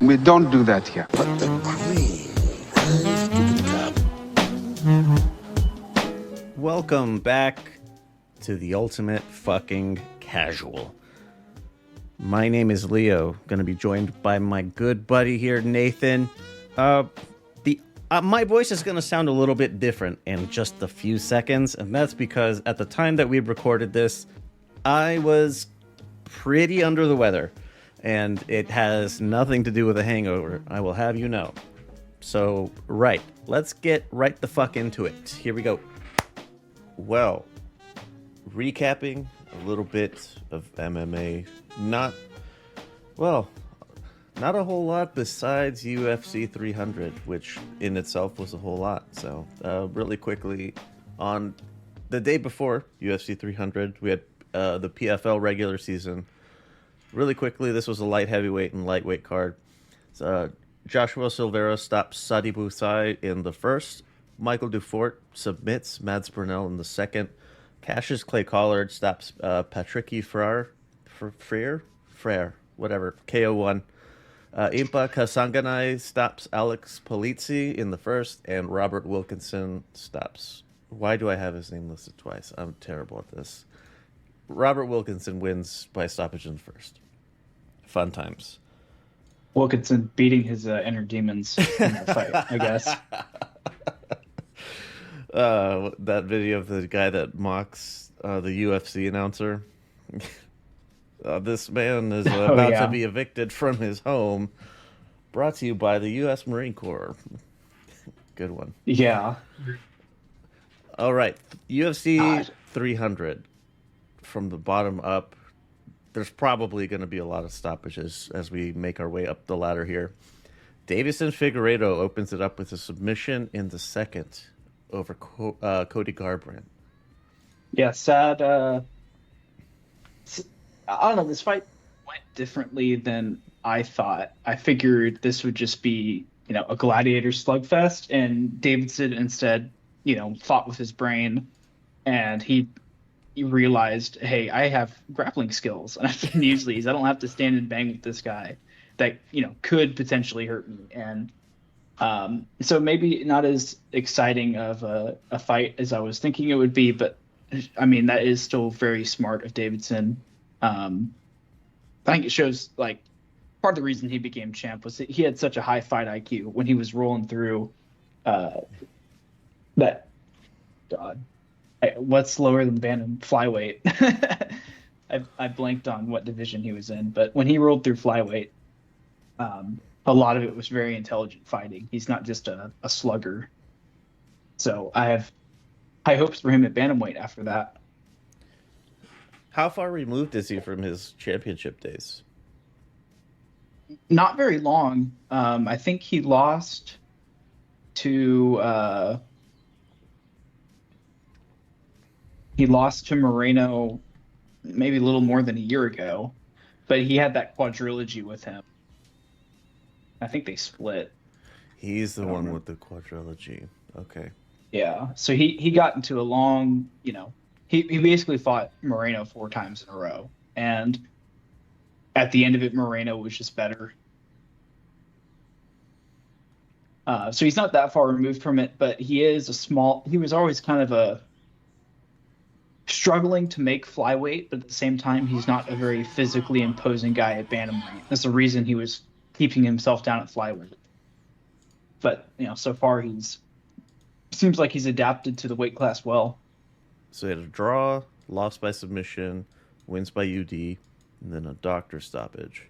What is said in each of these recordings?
We don't do that here. But the cream rise to the top. Welcome back to the ultimate fucking casual. My name is Leo, going to be joined by my good buddy here, Nathan. My voice is going to sound a little bit different in just a few seconds, and that's because at the time that we recorded this, I was pretty under the weather, and it has nothing to do with a hangover, I will have you know. So, let's get right the fuck into it. Here we go. Well, recapping a little bit of MMA, not a whole lot besides UFC 300, which in itself was a whole lot. So, really quickly, on the day before UFC 300, we had the PFL regular season. Really quickly, this was a light heavyweight and lightweight card. Joshua Silveira stops Sadi Busai in the first. Michael Dufort submits Mads Burnell in the second. Cassius Clay Collard stops Patricky Frere, whatever, KO1. Impa Kasanganay stops Alex Polizzi in the first, and Robert Wilkinson stops... Why do I have his name listed twice? I'm terrible at this. Robert Wilkinson wins by stoppage in the first. Fun times. Wilkinson beating his inner demons in the fight, I guess. That video of the guy that mocks the UFC announcer. This man is about to be evicted from his home. Brought to you by the U.S. Marine Corps. Good one. Yeah. All right. UFC 300. From the bottom up, there's probably going to be a lot of stoppages as we make our way up the ladder here. Davison Figueiredo opens it up with a submission in the second over Cody Garbrandt. Yeah, sad. I don't know, this fight went differently than I thought. I figured this would just be, a gladiator slugfest, and Davidson instead, fought with his brain, and he realized, hey, I have grappling skills, and I can use these. I don't have to stand and bang with this guy that, could potentially hurt me. And so maybe not as exciting of a fight as I was thinking it would be, but, I mean, that is still very smart of Davidson. I think it shows, part of the reason he became champ was that he had such a high fight IQ when he was rolling through that. God, what's lower than Bantam? Flyweight. I blanked on what division he was in, but when he rolled through flyweight, a lot of it was very intelligent fighting. He's not just a slugger. So I have high hopes for him at bantamweight after that. How far removed is he from his championship days? Not very long. I think he lost to Moreno maybe a little more than a year ago, but he had that quadrilogy with him. I think they split. He's the one with the quadrilogy. Okay. Yeah. So he got into a long, he basically fought Moreno 4 times in a row. And at the end of it, Moreno was just better. So he's not that far removed from it, but he was always kind of struggling to make flyweight, but at the same time, he's not a very physically imposing guy at bantamweight. That's the reason he was keeping himself down at flyweight. But, so far seems like he's adapted to the weight class well. So he had a draw, lost by submission, wins by UD, and then a doctor stoppage.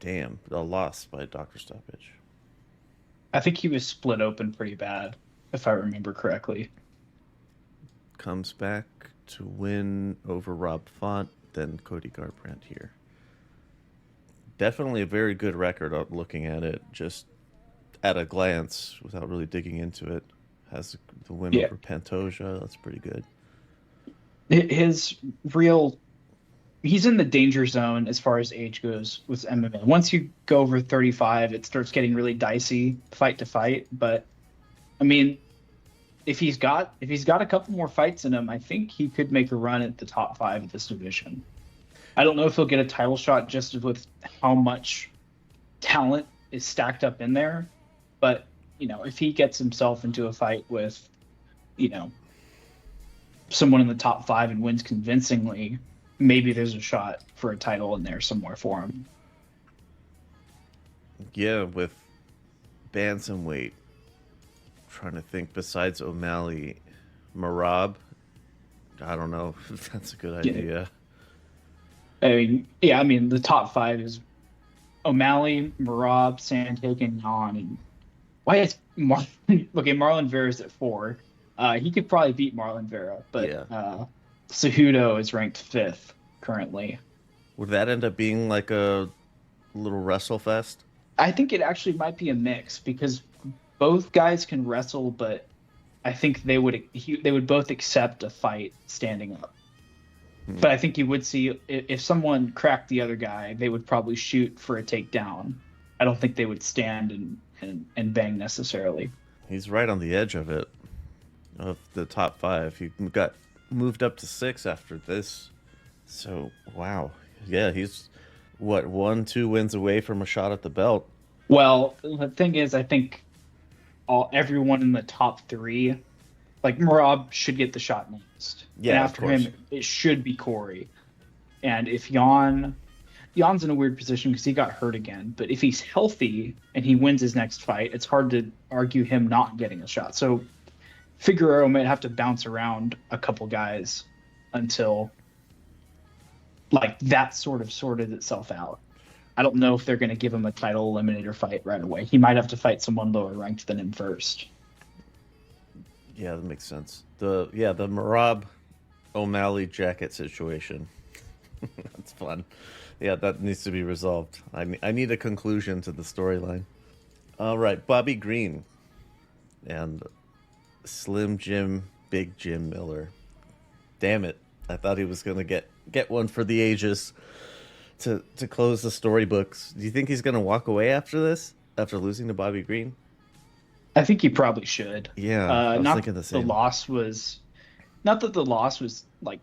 Damn, a loss by doctor stoppage. I think he was split open pretty bad, if I remember correctly. Comes back to win over Rob Font, then Cody Garbrandt here. Definitely a very good record looking at it, just at a glance, without really digging into it. Has the win over Pantoja, that's pretty good. He's in the danger zone as far as age goes with MMA. Once you go over 35, it starts getting really dicey fight to fight. But, I mean, if he's got a couple more fights in him, I think he could make a run at the top 5 of this division. I don't know if he'll get a title shot just with how much talent is stacked up in there, but if he gets himself into a fight with, you know, someone in the top 5 and wins convincingly, maybe there's a shot for a title in there somewhere for him. Yeah, with bantamweight, trying to think besides O'Malley, Marab. I don't know if that's a good idea. I mean, the top 5 is O'Malley, Marab, Sandhagen, and Yan. And why is Marlon Vera's at 4. He could probably beat Marlon Vera, but Yeah. Cejudo is ranked 5th currently. Would that end up being like a little wrestle fest? I think it actually might be a mix because both guys can wrestle, but I think they would both accept a fight standing up. But I think you would see if someone cracked the other guy, they would probably shoot for a takedown. I don't think they would stand and bang necessarily. He's right on the edge of it, of the top 5. He got moved up to 6 after this. So, wow. Yeah, he's, 1-2 wins away from a shot at the belt. Well, the thing is, I think everyone in the top 3, like Merab should get the shot next. Yeah, and after him, it should be Corey. And if Jan's in a weird position because he got hurt again. But if he's healthy and he wins his next fight, it's hard to argue him not getting a shot. So Figueroa might have to bounce around a couple guys until like that sort of sorted itself out. I don't know if they're going to give him a title eliminator fight right away. He might have to fight someone lower ranked than him first. Yeah, that makes sense. The Marab O'Malley jacket situation. That's fun. Yeah, that needs to be resolved. I need a conclusion to the storyline. All right, Bobby Green and Slim Jim, Big Jim Miller. Damn it! I thought he was gonna get one for the ages to close the storybooks. Do you think he's gonna walk away after this? After losing to Bobby Green? I think he probably should. Yeah, I was thinking the same. Not that the loss was like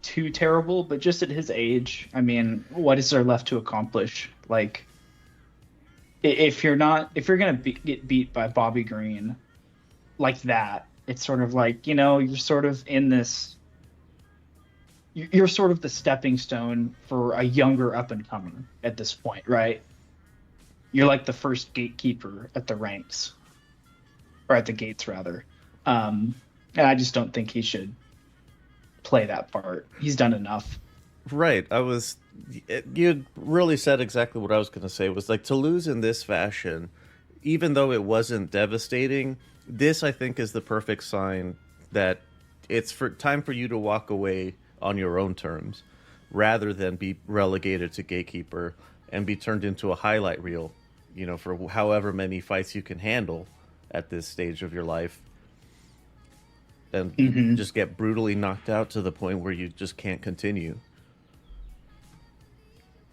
too terrible, but just at his age, I mean, what is there left to accomplish? Like, if you're gonna get beat by Bobby Green like that, it's sort of like, you're sort of in this. You're sort of the stepping stone for a younger up and coming at this point, right? You're like the first gatekeeper at the ranks, or at the gates rather. And I just don't think he should play that part. He's done enough. Right. You really said exactly what I was going to say. It was like, to lose in this fashion, even though it wasn't devastating, this I think is the perfect sign that it's time for you to walk away on your own terms rather than be relegated to gatekeeper and be turned into a highlight reel, for however many fights you can handle at this stage of your life. And just get brutally knocked out to the point where you just can't continue.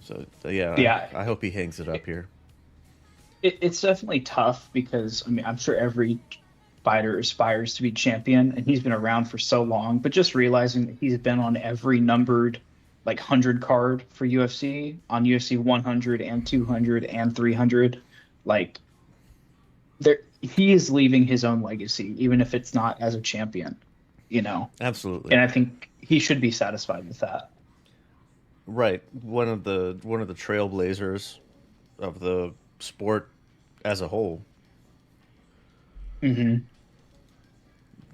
So, yeah. I hope he hangs it up here. It's definitely tough because, I mean, I'm sure every fighter aspires to be champion, and he's been around for so long. But just realizing that he's been on every numbered, 100 card for UFC, on UFC 100 and 200 and 300, he is leaving his own legacy, even if it's not as a champion, Absolutely. And I think he should be satisfied with that. Right. One of the trailblazers of the sport as a whole. Mm-hmm.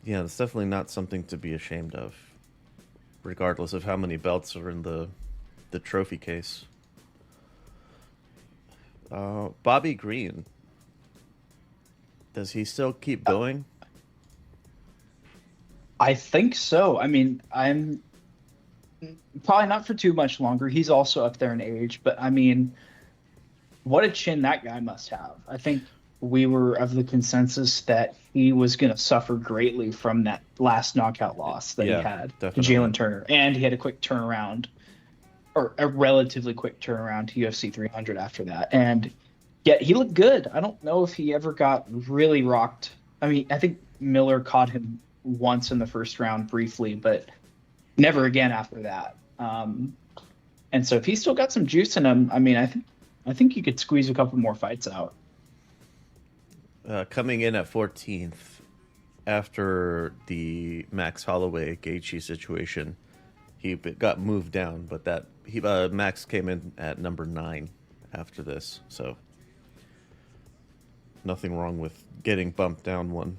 Yeah, it's definitely not something to be ashamed of, regardless of how many belts are in the trophy case. Bobby Green. Does he still keep going? I think so. I mean, I'm probably not for too much longer. He's also up there in age, but I mean, what a chin that guy must have. I think we were of the consensus that he was going to suffer greatly from that last knockout loss that he had to Jalen Turner. And he had a quick turnaround, or a relatively quick turnaround to UFC 300 after that. And yet he looked good. I don't know if he ever got really rocked. I mean, I think Miller caught him once in the first round briefly, but never again after that. And so if he's still got some juice in him, I mean, I think you could squeeze a couple more fights out. Coming in at 14th after the Max Holloway Gaethje situation, he got moved down, but Max came in at number 9 after this, so nothing wrong with getting bumped down one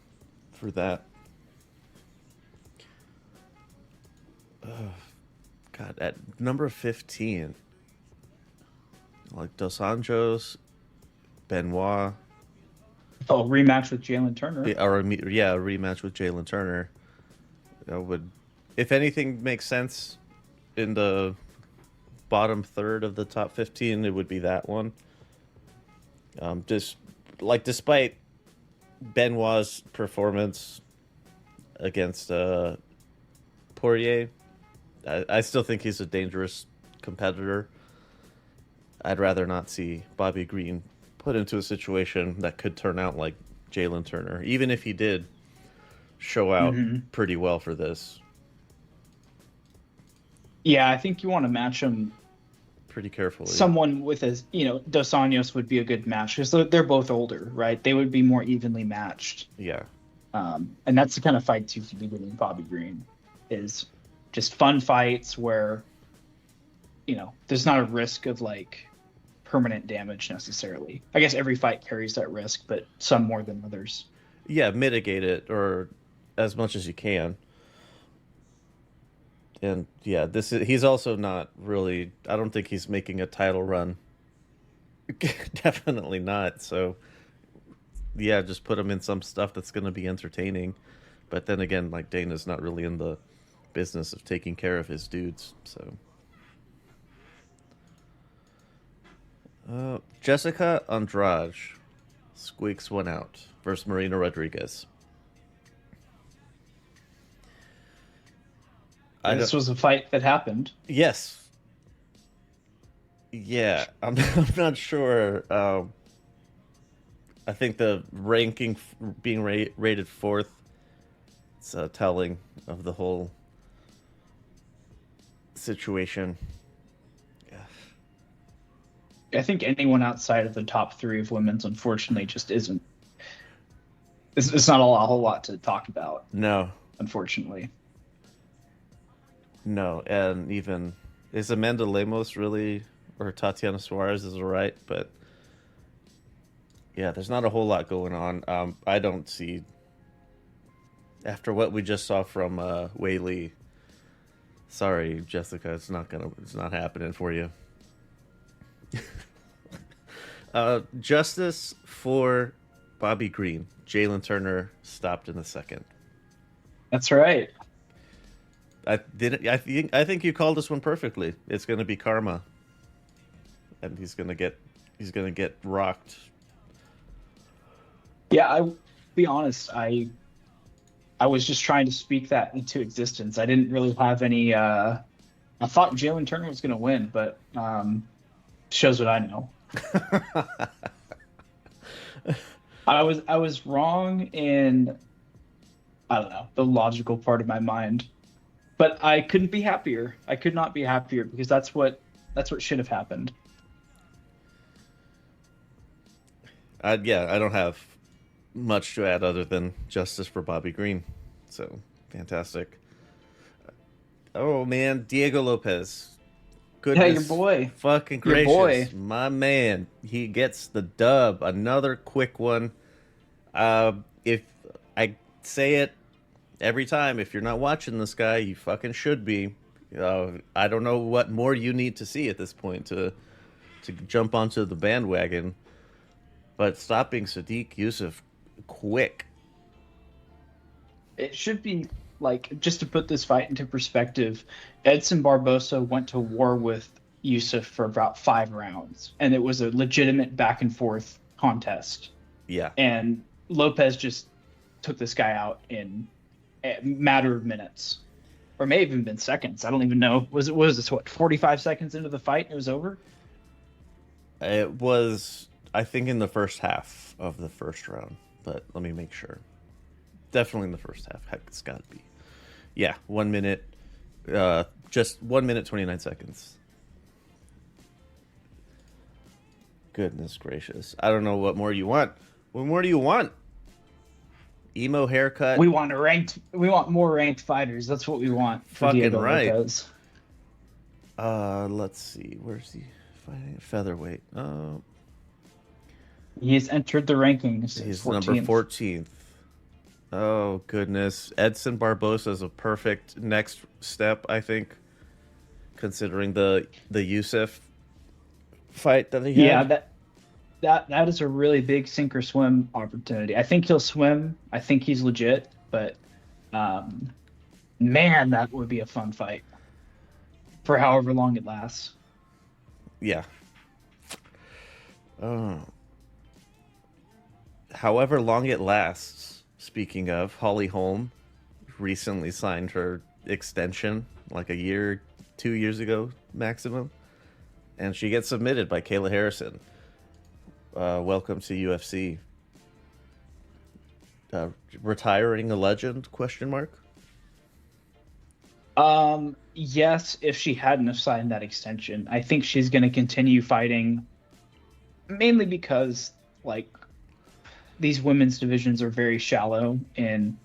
for that. God, at number 15, like Dos Anjos, Benoit, Oh, rematch with Jalen Turner. a rematch with Jalen Turner. That would, if anything, makes sense in the bottom third of the top 15. It would be that one. Just like despite Benoit's performance against Poirier, I still think he's a dangerous competitor. I'd rather not see Bobby Green put into a situation that could turn out like Jalen Turner, even if he did show out pretty well for this. Yeah, I think you want to match him. Pretty carefully. Someone with his, Dos Anjos would be a good match because they're both older, right? They would be more evenly matched. Yeah. And that's the kind of fights you should be getting Bobby Green, is just fun fights where, there's not a risk of like permanent damage necessarily. I guess every fight carries that risk, but some more than others. Yeah, mitigate it or as much as you can. And yeah, he's also not really, I don't think he's making a title run. Definitely not. So yeah, just put him in some stuff that's going to be entertaining. But then again, like Dana's not really in the business of taking care of his dudes. So Jessica Andrade squeaks one out versus Marina Rodriguez. This was a fight that happened. Yes. Yeah, I'm not sure. I think the ranking being rated 4th, it's telling of the whole situation. Yeah. I think anyone outside of the top 3 of women's, unfortunately, just isn't. It's not a whole lot to talk about. No. Unfortunately. No, and even is Amanda Lemos really, or Tatiana Suarez is alright, but yeah, there's not a whole lot going on. I don't see, after what we just saw from Weili. Sorry, Jessica, it's not happening for you. Justice for Bobby Green. Jalen Turner stopped in the second. That's right. I think you called this one perfectly. It's going to be karma, and he's going to get rocked. Yeah, I'll be honest. I was just trying to speak that into existence. I didn't really have any. I thought Jalen Turner was going to win, but shows what I know. I was wrong in, I don't know, the logical part of my mind. But I couldn't be happier. I could not be happier because that's what should have happened. Yeah, I don't have much to add other than justice for Bobby Green. So, fantastic. Oh, man, Diego Lopez. Goodness, yeah, your boy. Fucking your gracious. Boy. My man. He gets the dub. Another quick one. If I say it every time, if you're not watching this guy, you fucking should be. I don't know what more you need to see at this point to jump onto the bandwagon. But stopping Sadiq Youssef quick. It should be, like, just to put this fight into perspective, Edson Barbosa went to war with Youssef for about 5 rounds, and it was a legitimate back and forth contest. Yeah. And Lopez just took this guy out in a matter of minutes, or may have even been seconds. I don't even know. Was this 45 seconds into the fight and it was over? It was, I think, in the first half of the first round, but let me make sure. Definitely in the first half. Heck, it's got to be. Yeah, 1 minute, just 1 minute 29 seconds. Goodness gracious. I don't know what more you want. What more do you want? Emo haircut. We want more ranked fighters. That's what we want for Fucking Diego right. Lopez. Let's see. Where's he fighting? Featherweight. He's entered the rankings. He's 14th. number 14th. Oh, goodness. Edson Barbosa is a perfect next step, I think, considering the Youssef fight that he had. Yeah, that is a really big sink or swim opportunity. I think he'll swim. I think he's legit, but man, that would be a fun fight for however long it lasts. Yeah. However long it lasts, speaking of, Holly Holm recently signed her extension like a year, 2 years ago maximum. And she gets submitted by Kayla Harrison. Welcome to UFC. Retiring a legend? Question mark. Yes, if she hadn't have signed that extension, I think she's going to continue fighting, mainly because like these women's divisions are very shallow in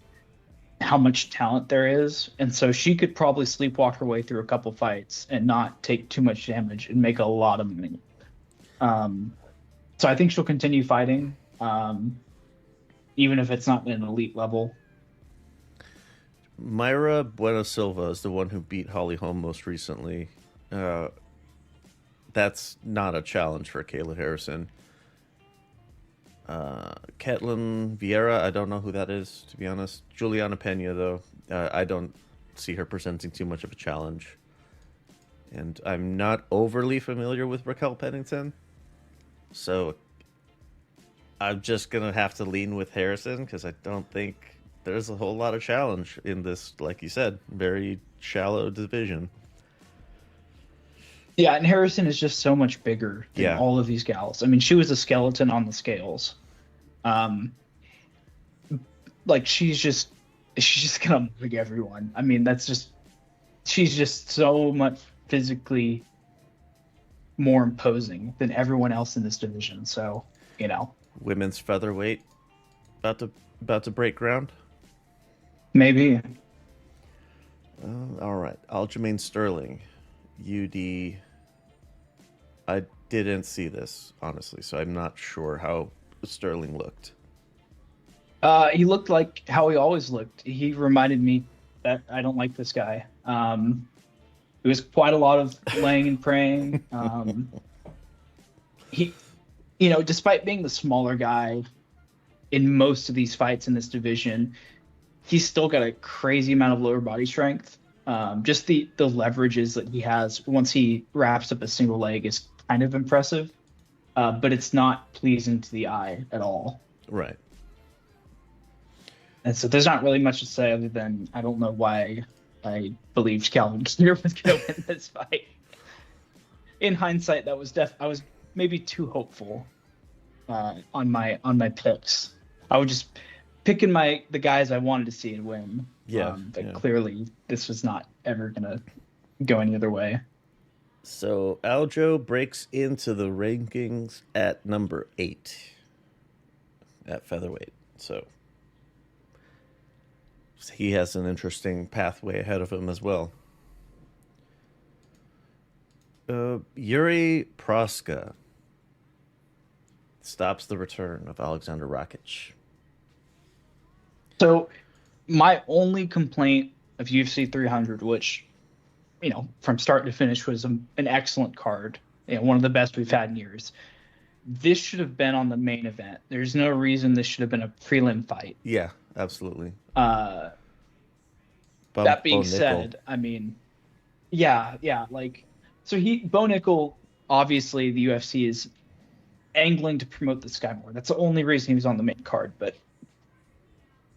how much talent there is, and so she could probably sleepwalk her way through a couple fights and not take too much damage and make a lot of money. So I think she'll continue fighting, even if it's not at an elite level. Mayra Bueno Silva is the one who beat Holly Holm most recently. That's not a challenge for Kayla Harrison. Ketlin Vieira, I don't know who that is, to be honest. Juliana Pena, though, I don't see her presenting too much of a challenge. And I'm not overly familiar with Raquel Pennington, so I'm just going to have to lean with Harrison, because I don't think there's a whole lot of challenge in this, like you said, very shallow division. Yeah, and Harrison is just so much bigger than all of these gals. I mean, she was a skeleton on the scales. Like she's just gonna mug everyone. I mean, she's just so much physically more imposing than everyone else in this division. So, Women's featherweight about to break ground. Maybe. All right, Aljamain Sterling, UD. I didn't see this, honestly, so I'm not sure how Sterling looked. He looked like how he always looked. He reminded me that I don't like this guy. It was quite a lot of laying and praying. He, despite being the smaller guy in most of these fights in this division, he's still got a crazy amount of lower body strength. Just the leverages that he has once he wraps up a single leg is kind of impressive, but it's not pleasing to the eye at all. Right. And so there's not really much to say other than I don't know why I believed Calvin Keir was going to win this fight. In hindsight, I was maybe too hopeful on my picks. I was just picking the guys I wanted to see and win. But clearly this was not ever gonna go any other way. So Aljo breaks into the rankings at number 8 at featherweight. So he has an interesting pathway ahead of him as well. Yuri Proska stops the return of Alexander Rakic. So my only complaint of UFC 300, which, from start to finish was an excellent card, one of the best we've had in years. This should have been on the main event. There's no reason this should have been a prelim fight. Yeah, absolutely. That being said, I mean, so Bo Nickel, obviously the UFC is angling to promote this guy more. That's the only reason he was on the main card, but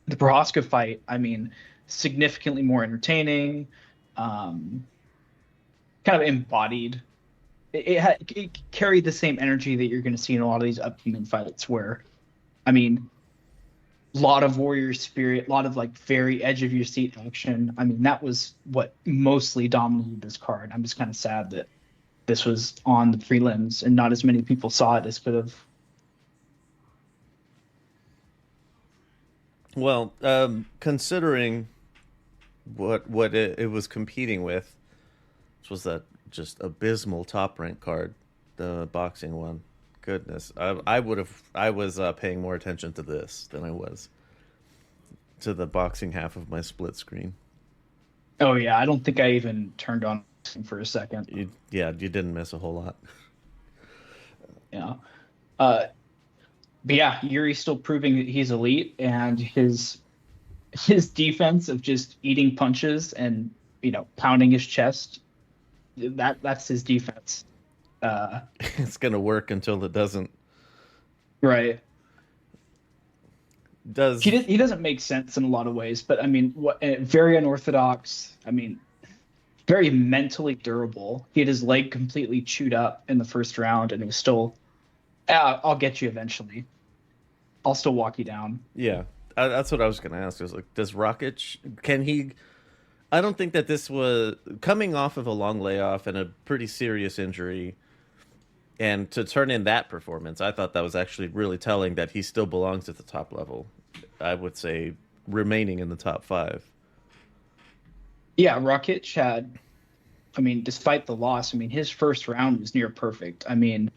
the Prohaska fight, I mean, significantly more entertaining, kind of embodied. It carried the same energy that you're going to see in a lot of these upcoming fights where, I mean, a lot of warrior spirit, a lot of very edge of your seat action. I mean, that was what mostly dominated this card. I'm just kind of sad that this was on the prelims and not as many people saw it as could have. Well, considering what it was competing with, which was that just abysmal top rank card, the boxing one. Goodness, I was paying more attention to this than I was to the boxing half of my split screen. Oh yeah, I don't think I even turned on for a second. Yeah, you didn't miss a whole lot. Yeah. Uh, but yeah, Yuri's still proving that he's elite, and his defense of just eating punches and pounding his chest, that's his defense. It's gonna work until it doesn't. Right. Does He doesn't make sense in a lot of ways, but I mean, very unorthodox. I mean, very mentally durable. He had his leg completely chewed up in the first round, and he was still, I'll get you eventually. I'll still walk you down. Yeah, that's what I was gonna ask. I was like, does Rocket can he? I don't think that this was coming off of a long layoff and a pretty serious injury, and to turn in that performance, I thought that was actually really telling that he still belongs at the top level. I would say remaining in the top 5. Yeah, Rakic had, I mean, despite the loss, I mean, his first round was near perfect. I mean,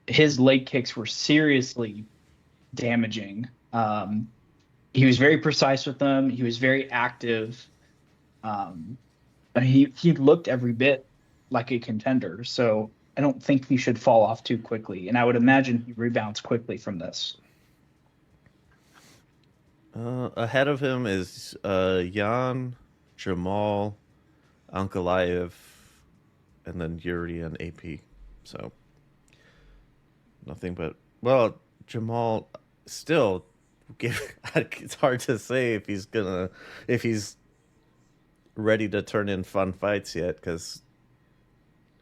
his leg kicks were seriously damaging. He was very precise with them. He was very active. He looked every bit like a contender. So I don't think he should fall off too quickly. And I would imagine he rebounds quickly from this. Ahead of him is Jan, Jamal, Ankalaev, and then Yuri and AP. So nothing but, well, Jamal still it's hard to say if he's ready to turn in fun fights yet, because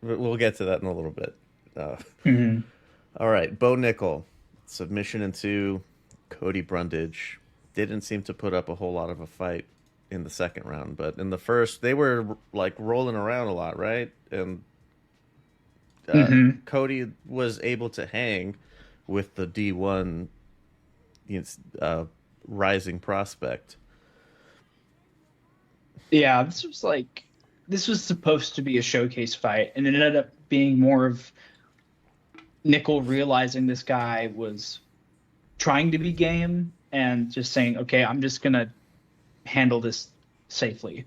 we'll get to that in a little bit. All right, Bo Nickel, submission into Cody Brundage. Didn't seem to put up a whole lot of a fight in the second round, but in the first, they were like rolling around a lot, right? And Cody was able to hang with the D1 rising prospect. Yeah, this was supposed to be a showcase fight, and it ended up being more of Nickel realizing this guy was trying to be game and just saying, okay, I'm just gonna handle this safely.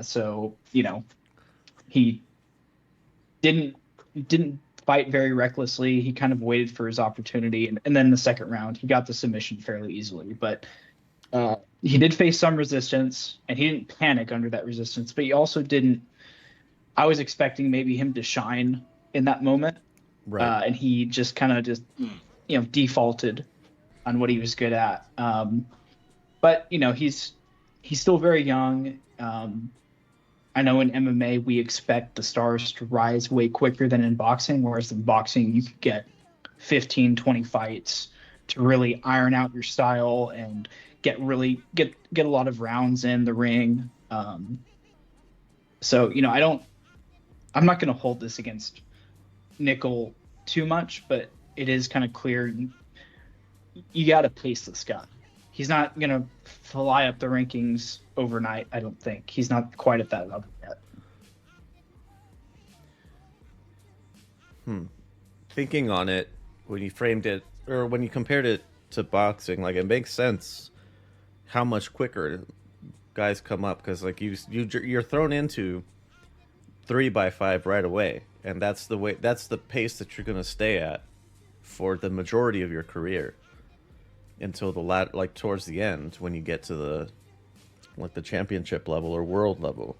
So he didn't fight very recklessly. He kind of waited for his opportunity, and then in the second round, he got the submission fairly easily. But he did face some resistance, and he didn't panic under that resistance. But he also didn't. I was expecting maybe him to shine in that moment, right? And he just kind of defaulted on what he was good at. But he's still very young. I know in MMA we expect the stars to rise way quicker than in boxing, whereas in boxing you could get 15, 20 fights to really iron out your style and get a lot of rounds in the ring. So I'm not going to hold this against Nickel too much, but it is kind of clear you got to pace this guy. He's not going to fly up the rankings overnight, I don't think. He's not quite at that level yet. Thinking on it, when you framed it, or when you compared it to boxing, like, it makes sense how much quicker guys come up, because like you're thrown into 3x5 right away, and that's the pace that you're going to stay at for the majority of your career until towards the end, when you get to the championship level or world level.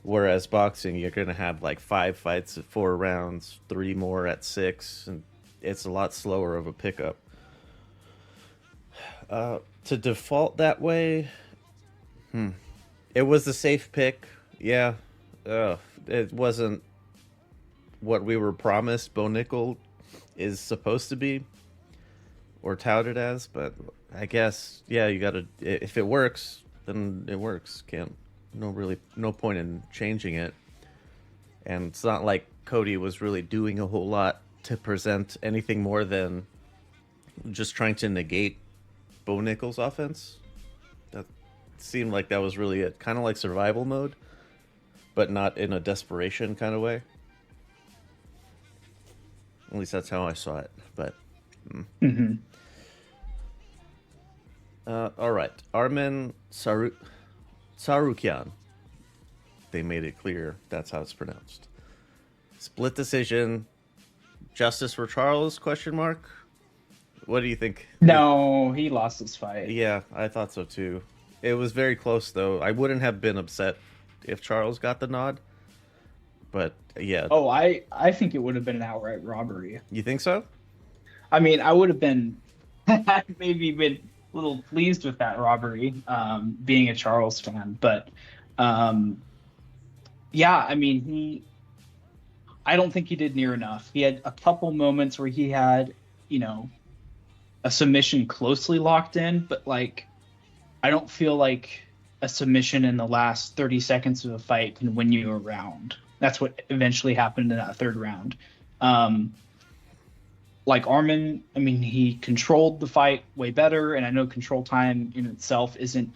Whereas boxing, you're going to have like 5 fights at 4 rounds, 3 more at 6, and it's a lot slower of a pickup. To default that way, it was the safe pick. Yeah, it wasn't what we were promised Bo Nickel is supposed to be or touted as, but I guess, yeah, you gotta, if it works, then it works. No point in changing it. And it's not like Cody was really doing a whole lot to present anything more than just trying to negate Bo Nickal' offense. That seemed like that was really it. Kind of like survival mode, but not in a desperation kind of way. At least that's how I saw it. But Mm-hmm. all right, Armin Sarukian. They made it clear that's how it's pronounced. Split decision. Justice for Charles? Question mark. What do you think? No, he lost his fight. Yeah, I thought so too. It was very close though. I wouldn't have been upset if Charles got the nod. But yeah. Oh, I think it would have been an outright robbery. You think so? I mean, I would have been maybe been a little pleased with that robbery, being a Charles fan. But yeah, I mean, I don't think he did near enough. He had a couple moments where he had, a submission closely locked in, but like, I don't feel like a submission in the last 30 seconds of a fight can win you a round. That's what eventually happened in that third round. Like Armin, I mean, he controlled the fight way better, and I know control time in itself isn't,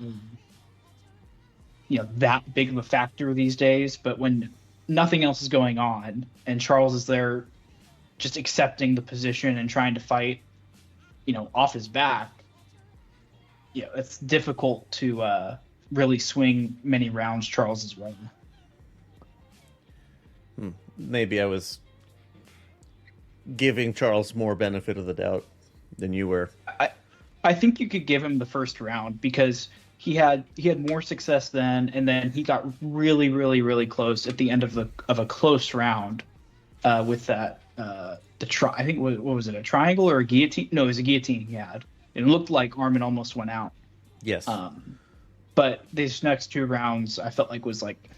that big of a factor these days. But when nothing else is going on, and Charles is there, just accepting the position and trying to fight, off his back, it's difficult to really swing many rounds Charles's way. Maybe I was giving Charles more benefit of the doubt than you were. I think you could give him the first round because he had more success then, and then he got really, really, really close at the end of a close round with that I think what was it, a triangle or a guillotine? No, it was a guillotine he had. It looked like Armin almost went out. Yes. But these next two rounds I felt like was like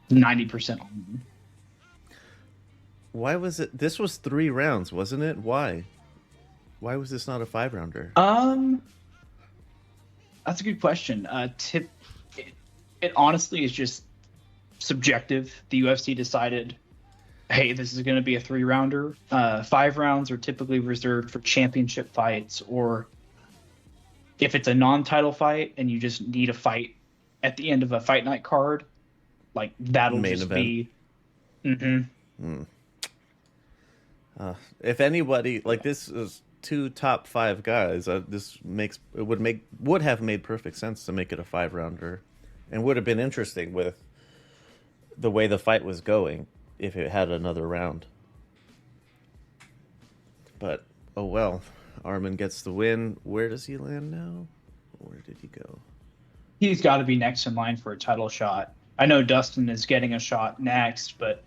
90% Armin. Why was it? This was 3 rounds, wasn't it? Why? Why was this not a 5-rounder? That's a good question. It honestly is just subjective. The UFC decided, hey, this is going to be a 3-rounder. 5 rounds are typically reserved for championship fights, or if it's a non-title fight and you just need a fight at the end of a fight night card, like that'll Main just event. be. Mm-hmm. If anybody, like, this is 2 top 5 guys, would have made perfect sense to make it a 5-rounder, and would have been interesting with the way the fight was going if it had another round. But oh well, Armin gets the win. Where does he land now? Where did he go? He's got to be next in line for a title shot. I know Dustin is getting a shot next, but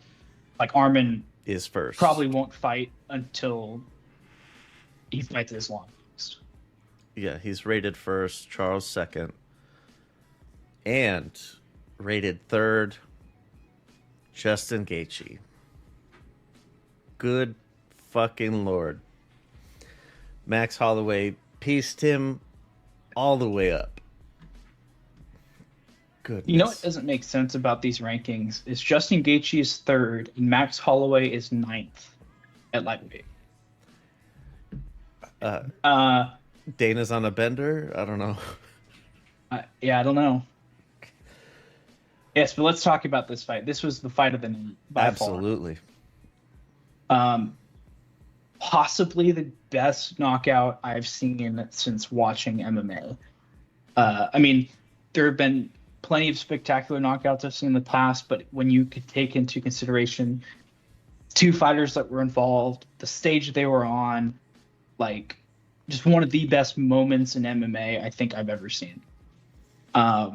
like Armin Is first. probably won't fight until he fights this long. Yeah, he's rated first, Charles second, and rated third, Justin Gaethje. Good fucking Lord. Max Holloway pieced him all the way up. Goodness. You know what doesn't make sense about these rankings is Justin Gaethje is third and Max Holloway is 9th at lightweight. Dana's on a bender? I don't know. Yeah, I don't know. Yes, but let's talk about this fight. This was the fight of the night by Absolutely. far. Possibly the best knockout I've seen since watching MMA. I mean, there have been plenty of spectacular knockouts I've seen in the past, but when you could take into consideration 2 fighters that were involved, the stage they were on, like just one of the best moments in MMA I think I've ever seen. I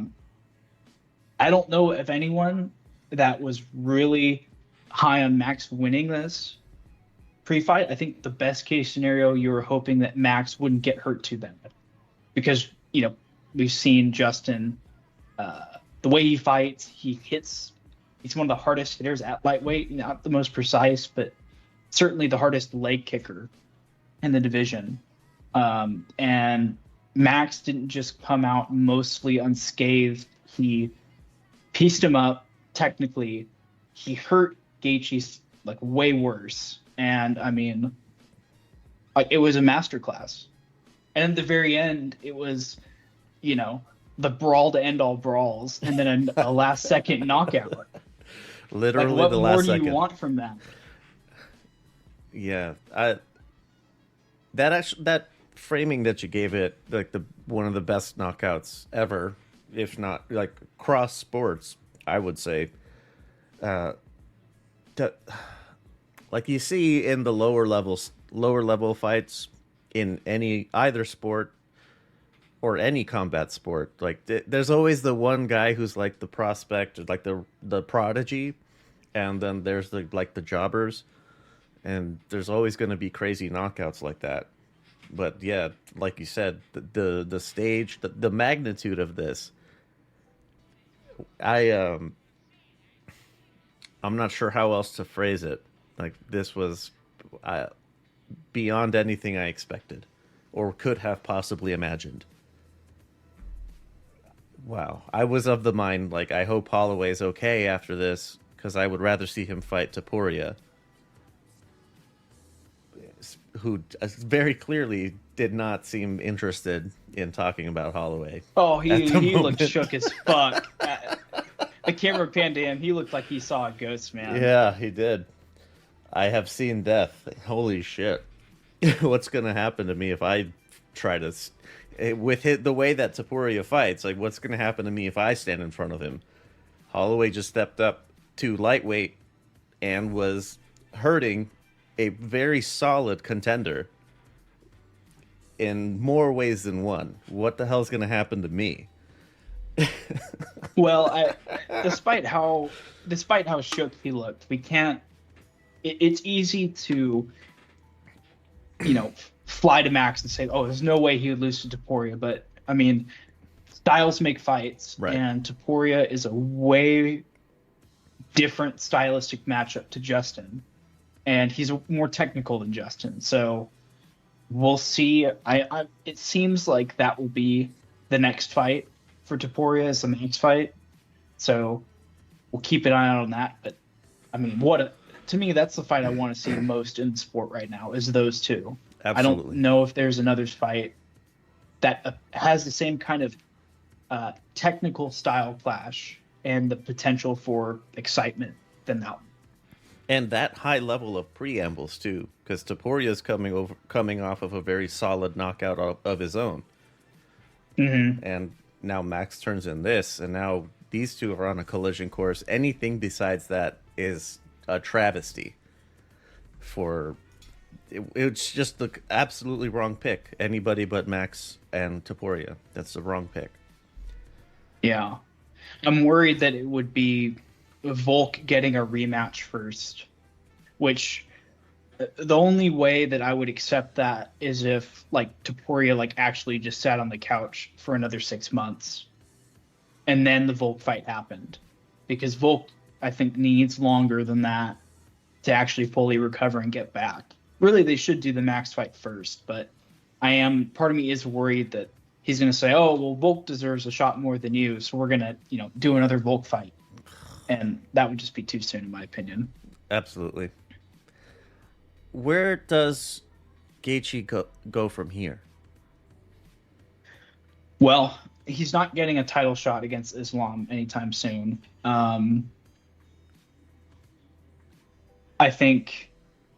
don't know if anyone that was really high on Max winning this pre-fight. I think the best case scenario, you were hoping that Max wouldn't get hurt too bad, because we've seen Justin, the way he fights, he's one of the hardest hitters at lightweight, not the most precise, but certainly the hardest leg kicker in the division. And Max didn't just come out mostly unscathed. He pieced him up technically. He hurt Gaethje's like way worse. And I mean, like it was a masterclass. And at the very end, it was, you know, the brawl to end all brawls, and then a last second knockout. Like Literally what the more last do you second. want from that? Yeah, that framing that you gave it, like the one of the best knockouts ever, if not like cross sports, I would say. To, like you see in the lower level fights in any either sport or any combat sport, like there's always the one guy who's like the prospect, or like the prodigy, and then there's the jobbers, and there's always going to be crazy knockouts like that. But yeah, like you said, the stage, the magnitude of this, I'm not sure how else to phrase it. Like this was beyond anything I expected or could have possibly imagined. Wow, I was of the mind like I hope Holloway's okay after this because I would rather see him fight Taporia, who very clearly did not seem interested in talking about Holloway. Oh, at the he looked moment. shook as fuck. The camera panned to him. He looked like he saw a ghost, man. Yeah, he did. I have seen death. Holy shit. What's going to happen to me if I try to... the way that Taporia fights, like, what's going to happen to me if I stand in front of him? Holloway just stepped up to lightweight and was hurting a very solid contender in more ways than one. What the hell's going to happen to me? Well, despite how shook he looked, we can't. It's easy to, fly to Max and say, "Oh, there's no way he would lose to Taporia." But I mean, styles make fights, right. And Taporia is a way different stylistic matchup to Justin, and he's more technical than Justin. So we'll see. It seems like that will be the next fight for Taporia is the Max fight. So we'll keep an eye out on that. But I mean, to me, that's the fight I want to see the most in the sport right now is those two. Absolutely. I don't know if there's another fight that has the same kind of technical style clash and the potential for excitement than that one. And that high level of preambles too, because Taporia is coming off of a very solid knockout of his own. Mm-hmm. And now Max turns in this, and now these two are on a collision course. Anything besides that is a travesty. It's just the absolutely wrong pick. Anybody but Max and Taporia. That's the wrong pick. Yeah. I'm worried that it would be Volk getting a rematch first, which the only way that I would accept that is if Taporia actually just sat on the couch for another 6 months and then the Volk fight happened, because Volk I think needs longer than that to actually fully recover and get back. Really, they should do the Max fight first, but part of me is worried that he's going to say, "Oh, well, Volk deserves a shot more than you, so we're going to, do another Volk fight." And that would just be too soon, in my opinion. Absolutely. Where does Gaethje go from here? Well, he's not getting a title shot against Islam anytime soon. I think,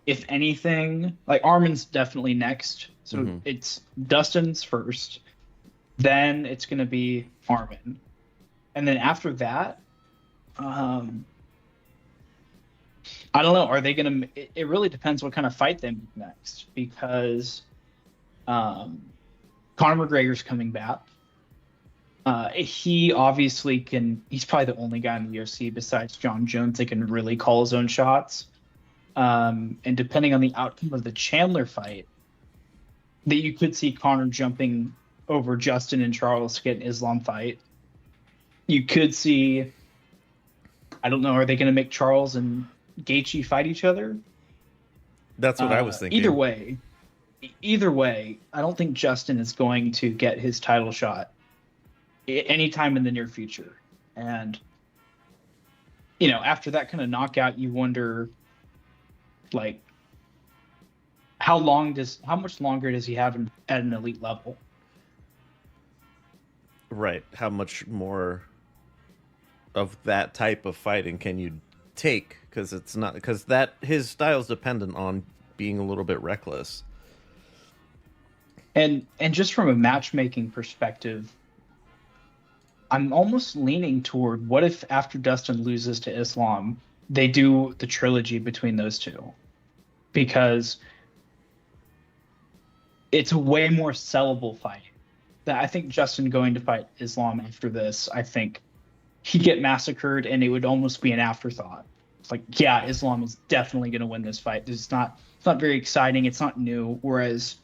if anything, Armin's definitely next. So It's Dustin's first, then it's going to be Armin. And then after that, I don't know. Are they going to... It really depends what kind of fight they make next, because Conor McGregor's coming back. He obviously can... He's probably the only guy in the UFC besides John Jones that can really call his own shots. And depending on the outcome of the Chandler fight, that you could see Conor jumping over Justin and Charles to get an Islam fight. You could see... I don't know. Are they going to make Charles and Gaethje fight each other? That's what I was thinking. Either way, I don't think Justin is going to get his title shot anytime in the near future. And after that kind of knockout, you wonder, like, how much longer does he have at an elite level? Right. How much more of that type of fighting can you take? Because it's not because that his style is dependent on being a little bit reckless. And just from a matchmaking perspective, I'm almost leaning toward, what if after Dustin loses to Islam, they do the trilogy between those two? Because it's a way more sellable fight. That I think Justin going to fight Islam after this, I think he'd get massacred and it would almost be an afterthought. It's like, yeah, Islam is definitely going to win this fight. It's not very exciting. It's not new. Whereas,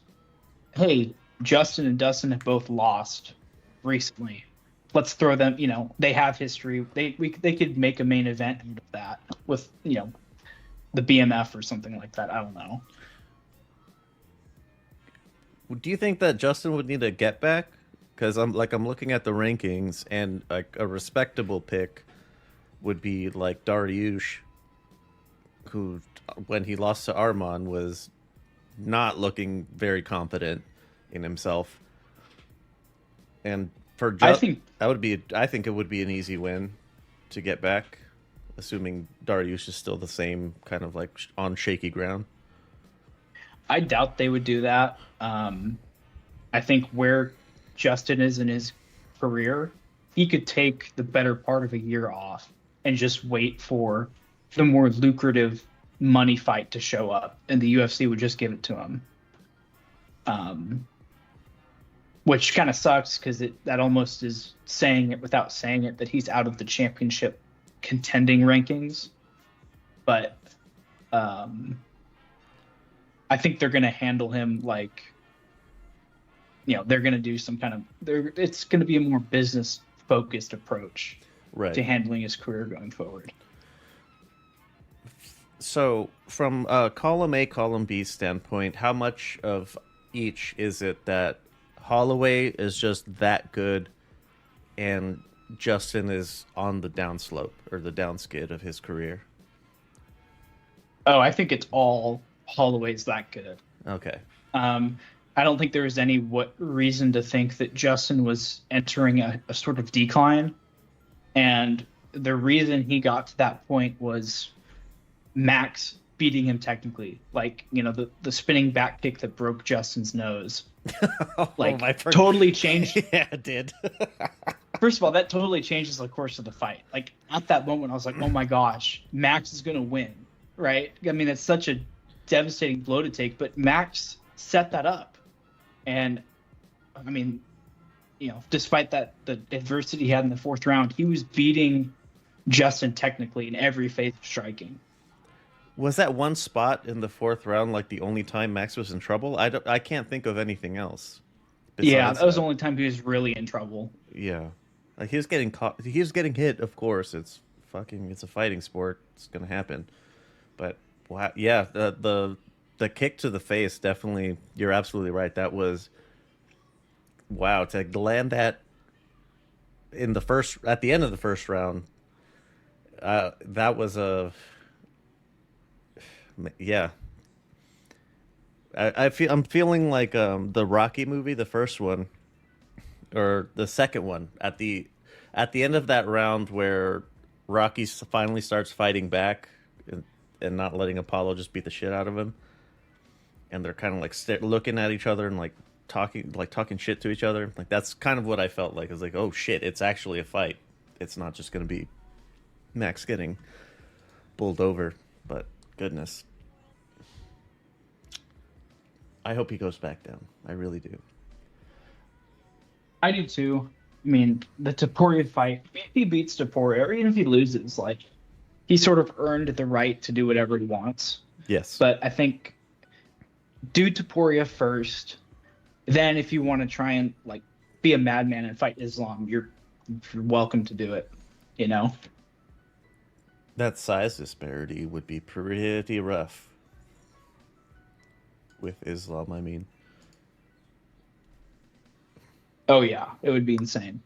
hey, Justin and Dustin have both lost recently. Let's throw them. They have history. They could make a main event out of that with the BMF or something like that. I don't know. Do you think that Justin would need a get back? Because I'm looking at the rankings, and like a respectable pick would be like Dariush, who when he lost to Arman was not looking very confident in himself. And for I think I think it would be an easy win to get back, assuming Dariush is still the same kind of like on shaky ground. I doubt they would do that. I think where Justin is in his career, he could take the better part of a year off and just wait for the more lucrative money fight to show up, and the UFC would just give it to him. Which kind of sucks because that almost is saying it without saying it, that he's out of the championship contending rankings. But I think they're going to handle him like, they're going to do some kind of it's going to be a more business focused approach Right. to handling his career going forward. So, from column A, column B standpoint, how much of each is it that Holloway is just that good and Justin is on the downslope or the downskid of his career? Oh, I think it's all Holloway's that good. Okay. I don't think there was any reason to think that Justin was entering a sort of decline. And the reason he got to that point was Max beating him technically. Like, the spinning back kick that broke Justin's nose. Totally changed. Yeah, it did. First of all, that totally changes the course of the fight. Like, at that moment, I was like, oh my gosh, Max is going to win, right? I mean, it's such a devastating blow to take, but Max set that up. And, I mean, despite the adversity he had in the fourth round, he was beating Justin technically in every phase of striking. Was that one spot in the fourth round like the only time Max was in trouble? I can't think of anything else. Yeah, that was the only time he was really in trouble. Yeah. Like he was getting caught. He was getting hit, of course. It's a fighting sport. It's going to happen. But wow, yeah, the kick to the face, definitely, you're absolutely right. That was, wow, to land that at the end of the first round. That was yeah. I'm feeling like the Rocky movie, the first one or the second one, at the end of that round where Rocky finally starts fighting back and not letting Apollo just beat the shit out of him, and they're kind of like looking at each other and like talking shit to each other. Like that's kind of what I felt like. I was like, oh shit, it's actually a fight. It's not just gonna be Max getting bowled over. But goodness, I hope he goes back down. I really do. I do too. I mean, the Taporia fight, if he beats Taporia, or even if he loses, like, he sort of earned the right to do whatever he wants. Yes. But I think do Taporia first. Then if you want to try and like be a madman and fight Islam, you're welcome to do it, That size disparity would be pretty rough with Islam, I mean. Oh yeah, it would be insane.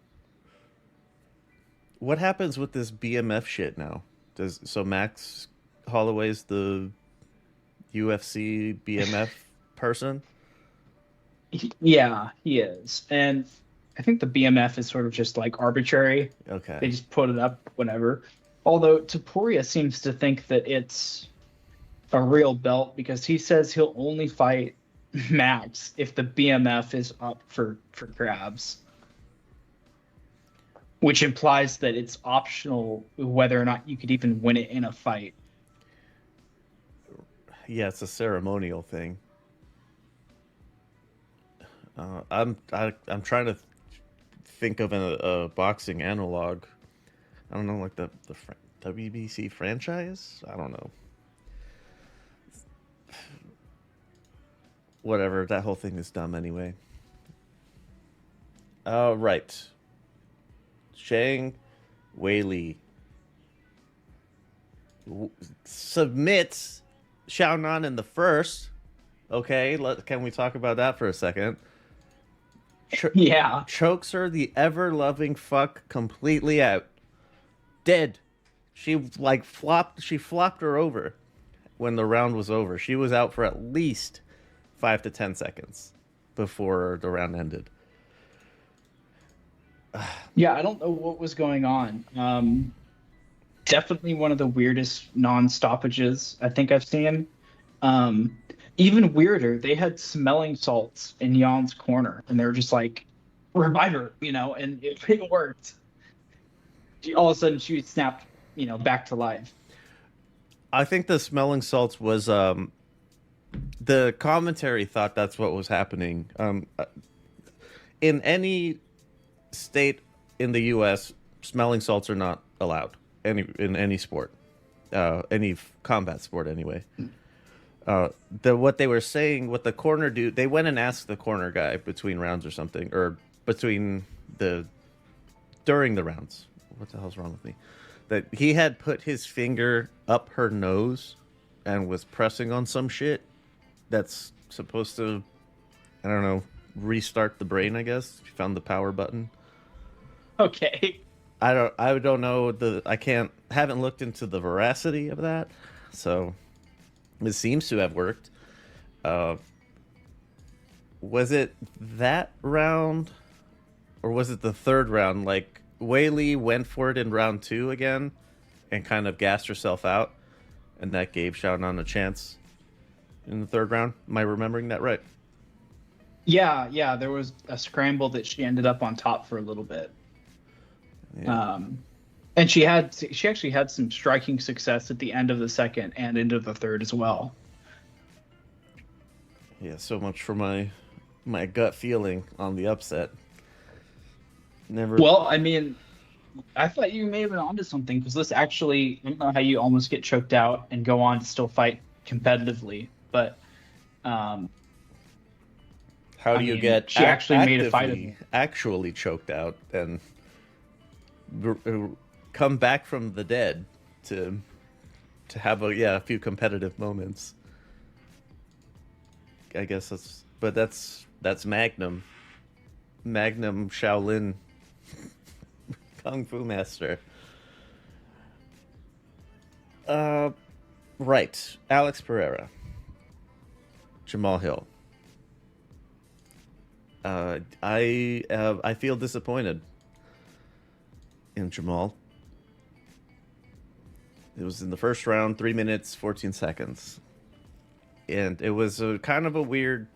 What happens with this BMF shit now? So Max Holloway's the UFC BMF person? Yeah, he is. And I think the BMF is sort of just like arbitrary. They Okay. just put it up whenever. Although Taporia seems to think that it's a real belt because he says he'll only fight Max if the BMF is up for grabs, which implies that it's optional whether or not you could even win it in a fight. Yeah, it's a ceremonial thing. I'm trying to think of a boxing analog. I don't know, like the WBC franchise. I don't know. Whatever. That whole thing is dumb anyway. Right. Shang Weili submits Xiao Nan in the first. Okay, can we talk about that for a second? Yeah. Chokes her the ever loving fuck completely out. Dead. She like flopped. She flopped her over when the round was over. She was out for at least 5 to 10 seconds before the round ended. Yeah, I don't know what was going on. Definitely one of the weirdest non-stoppages I think I've seen. Um, Even weirder, they had smelling salts in Jan's corner, and they were just like, "Revive her," and it worked. All of a sudden, she snapped, back to life. I think the smelling salts was the commentary thought that's what was happening. In any state in the U.S., smelling salts are not allowed in any sport, any combat sport anyway. What they were saying, what the corner dude, they went and asked the corner guy between rounds or something, or during the rounds. What the hell's wrong with me? That he had put his finger up her nose and was pressing on some shit that's supposed to, I don't know, restart the brain. I guess he found the power button. Okay. I don't know haven't looked into the veracity of that, so it seems to have worked. Was it that round, or was it the third round? Like Weili went for it in round 2 again, and kind of gassed herself out, and that gave Xiao Nan a chance in the third round. Am I remembering that right? Yeah, there was a scramble that she ended up on top for a little bit. Yeah. And she actually had some striking success at the end of the second and into the third as well. Yeah, so much for my gut feeling on the upset. Never. Well, I mean, I thought you may have been onto something because this actually, I don't know how you almost get choked out and go on to still fight competitively, but how do you mean, get she actually made a fight of it. actually choked out and come back from the dead to have a few competitive moments? I guess that's Magnum Shaolin Kung Fu Master. Right. Alex Pereira. Jamal Hill. I feel disappointed in Jamal. It was in the first round, 3 minutes, 14 seconds. And it was a kind of a weird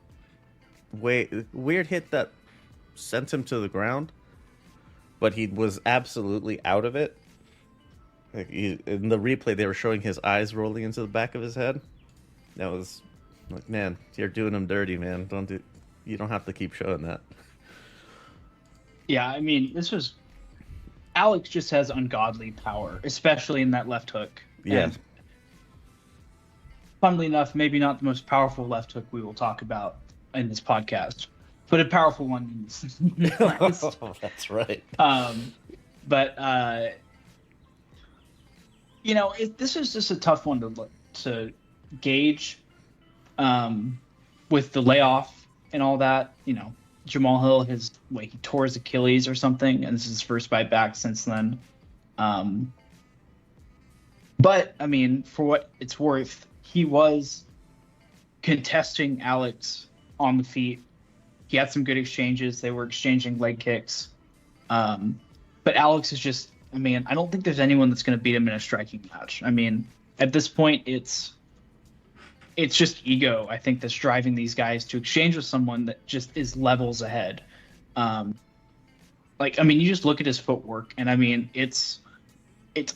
hit that sent him to the ground, but he was absolutely out of it. Like in the replay, they were showing his eyes rolling into the back of his head. That was like, man, you're doing him dirty, man. You don't have to keep showing that. Yeah, I mean, Alex just has ungodly power, especially in that left hook. Yeah. And funnily enough, maybe not the most powerful left hook we will talk about in this podcast, but a powerful one nonetheless. Oh, that's right. This is just a tough one to gauge with the layoff and all that. Jamal Hill he tore his Achilles or something, and this is his first fight back since then. But I mean, for what it's worth, he was contesting Alex on the feet. He had some good exchanges. They were exchanging leg kicks. But Alex is just, I mean, I don't think there's anyone that's going to beat him in a striking match. I mean, at this point, it's just ego, I think, that's driving these guys to exchange with someone that just is levels ahead. Like, I mean, you just look at his footwork, and I mean, it's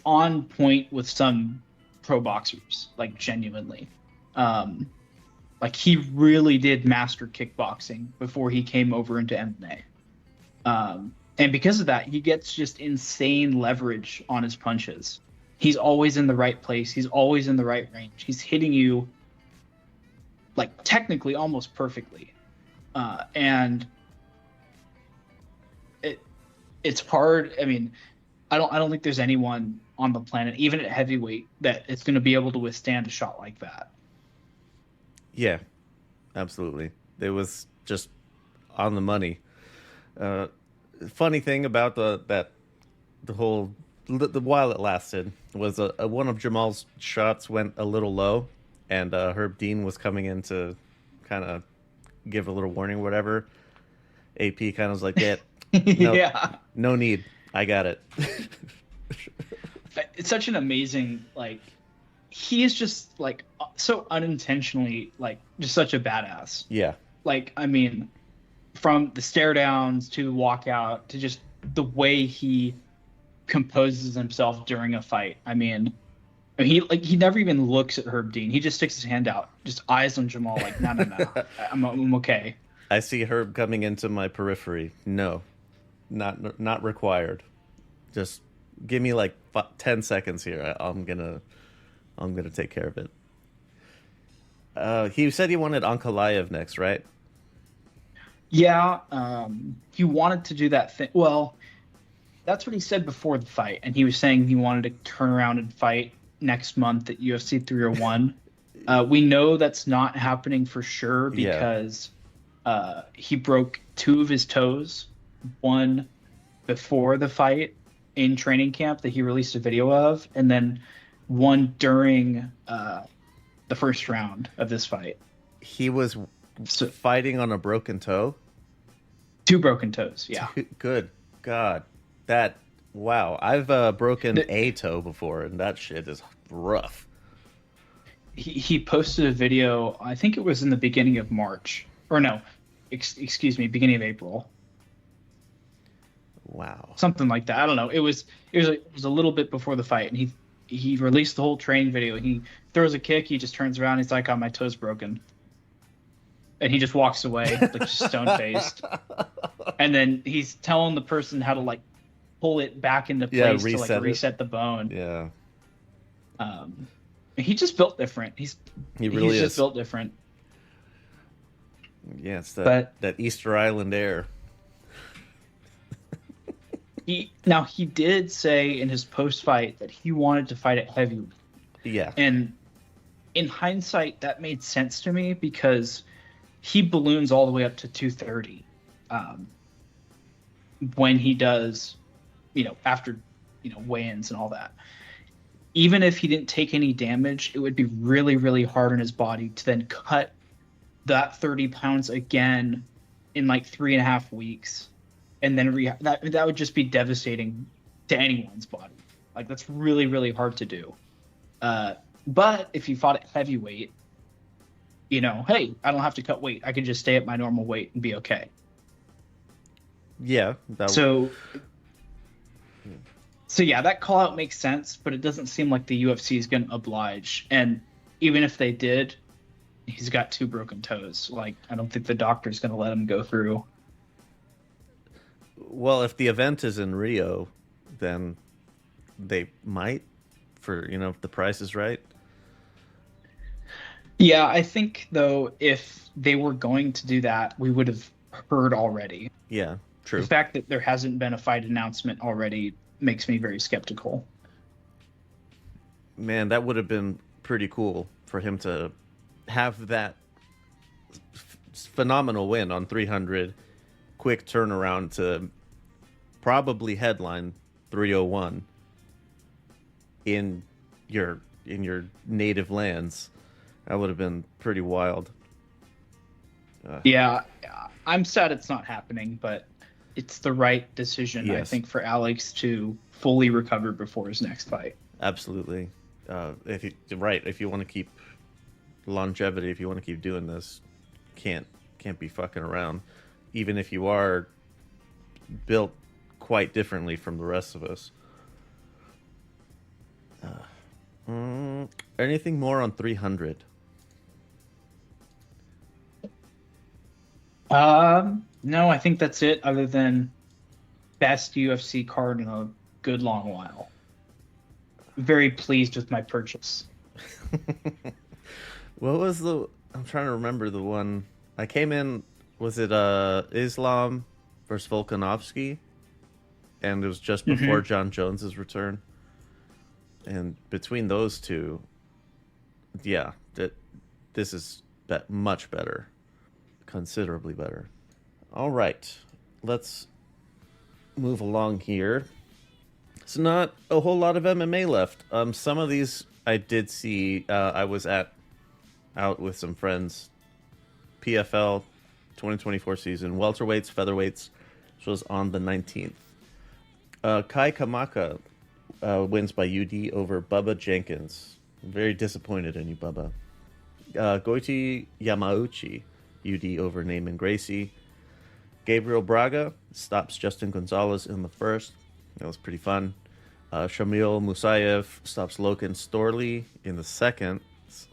on point with some pro boxers, like genuinely. Like he really did master kickboxing before he came over into MMA. And because of that, he gets just insane leverage on his punches. He's always in the right place. He's always in the right range. He's hitting you like technically almost perfectly. And it's hard. I mean, I don't think there's anyone on the planet, even at heavyweight, that is going to be able to withstand a shot like that. Yeah, absolutely. It was just on the money. Funny thing about the while it lasted was one of Jamal's shots went a little low, and Herb Dean was coming in to kind of give a little warning, or whatever. AP kind of was like, "Yeah, no, Yeah, no need, I got it." it's such an amazing, like, he is just like so unintentionally like just such a badass. Yeah, Like, I mean, from the stare downs to walkout to just the way he composes himself during a fight. I mean, he never even looks at Herb Dean. He just sticks his hand out, just eyes on Jamal, like, no, no, no, I'm okay. I see Herb coming into my periphery. No, not required. Just give me like 10 seconds here. I'm gonna take care of it. He said he wanted Ankalaev next, right? Yeah, he wanted to do that thing. Well, that's what he said before the fight, and he was saying he wanted to turn around and fight next month at UFC 301. We know that's not happening for sure because he broke 2 of his toes, one before the fight in training camp that he released a video of, and then one during the first round of this fight. He was fighting on a broken toe. 2 broken toes, yeah. Good God, wow. I've broken a toe before, and that shit is rough. He posted a video, I think it was in the beginning of March, or no, excuse me, beginning of April. Wow. Something like that. I don't know. It was a little bit before the fight, and he released the whole training video. He throws a kick, he just turns around, he's like, "Oh, my toe's broken." And he just walks away, like, just stone-faced. And then he's telling the person how to, like, pull it back into place to, like, reset the bone. Yeah. He just built different. He's just built different. Yeah, it's that Easter Island air. He did say in his post-fight that he wanted to fight at heavyweight. Yeah. And in hindsight, that made sense to me because he balloons all the way up to 230 when he does, after, weigh-ins and all that. Even if he didn't take any damage, it would be really, really hard on his body to then cut that 30 pounds again in like 3.5 weeks. And then that would just be devastating to anyone's body. Like, that's really, really hard to do. But if you fought at heavyweight, hey, I don't have to cut weight. I can just stay at my normal weight and be okay. Yeah. So yeah, that call out makes sense, but it doesn't seem like the UFC is going to oblige. And even if they did, he's got 2 broken toes. Like, I don't think the doctor's going to let him go through. Well, if the event is in Rio, then they might, if the price is right. Yeah, I think, though, if they were going to do that, we would have heard already. Yeah, true. The fact that there hasn't been a fight announcement already makes me very skeptical. Man, that would have been pretty cool for him to have that phenomenal win on 300, quick turnaround to probably headline 301 in your native lands. That would have been pretty wild. Yeah, I'm sad it's not happening, but it's the right decision, I Yes. think, for Alex to fully recover before his next fight. Absolutely. If you want to keep longevity, if you want to keep doing this, can't be fucking around. Even if you are built quite differently from the rest of us. Anything more on 300? No, I think that's it, other than best UFC card in a good long while. Very pleased with my purchase. What was the? I'm trying to remember the one. I came in. Was it Islam versus Volkanovski? And it was just before John Jones's return. And between those two, yeah, this is much better, considerably better. All right, let's move along here. It's not a whole lot of MMA left. Some of these I did see. I was out with some friends. PFL 2024 season, welterweights, featherweights, which was on the 19th. Kai Kamaka wins by UD over Bubba Jenkins. I'm very disappointed in you, Bubba. Goiti Yamauchi, UD over Naaman Gracie. Gabriel Braga stops Justin Gonzalez in the first. That was pretty fun. Shamil Musayev stops Logan Storley in the second. It's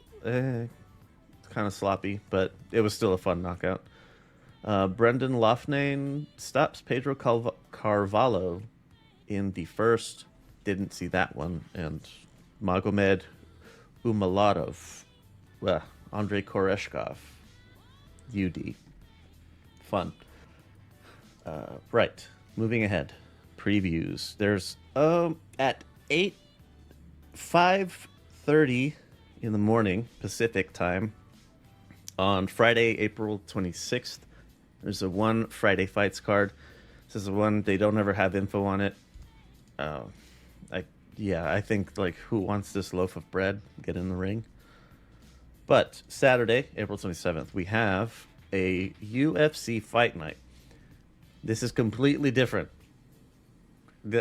kind of sloppy, but it was still a fun knockout. Brendan Loughnane stops Pedro Carvalho in the first. Didn't see that one. And Magomed Umalatov, Andrei Koreshkov, UD. Fun. Right. Moving ahead. Previews. There's at 5:30 in the morning Pacific time on Friday, April 26th. There's a one Friday Fights card. This is the one they don't ever have info on it. I think like who wants this loaf of bread? Get in the ring. But Saturday, April 27th, we have a UFC fight night. This is completely different.